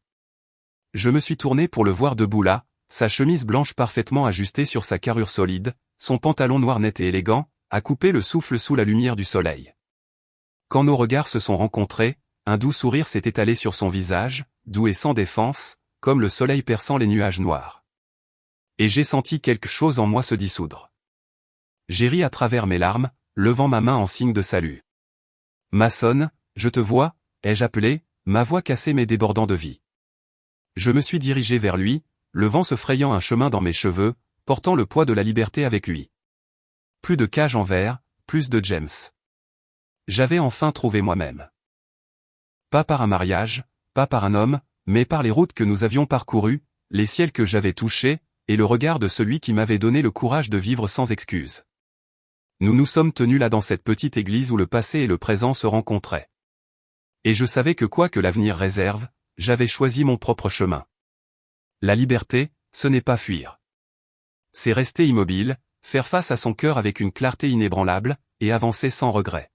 Je me suis tourné pour le voir debout là, sa chemise blanche parfaitement ajustée sur sa carrure solide, son pantalon noir net et élégant, à couper le souffle sous la lumière du soleil. Quand nos regards se sont rencontrés, un doux sourire s'est étalé sur son visage, doux et sans défense, comme le soleil perçant les nuages noirs. Et j'ai senti quelque chose en moi se dissoudre. J'ai ri à travers mes larmes, levant ma main en signe de salut. Mason, je te vois, ai-je appelé, ma voix cassée mais débordant de vie. Je me suis dirigé vers lui, le vent se frayant un chemin dans mes cheveux, portant le poids de la liberté avec lui. Plus de cage en verre, plus de James. J'avais enfin trouvé moi-même. Pas par un mariage, pas par un homme, mais par les routes que nous avions parcourues, les ciels que j'avais touchés, et le regard de celui qui m'avait donné le courage de vivre sans excuse. Nous nous sommes tenus là dans cette petite église où le passé et le présent se rencontraient. Et je savais que quoi que l'avenir réserve, j'avais choisi mon propre chemin. La liberté, ce n'est pas fuir. C'est rester immobile, faire face à son cœur avec une clarté inébranlable, et avancer sans regret.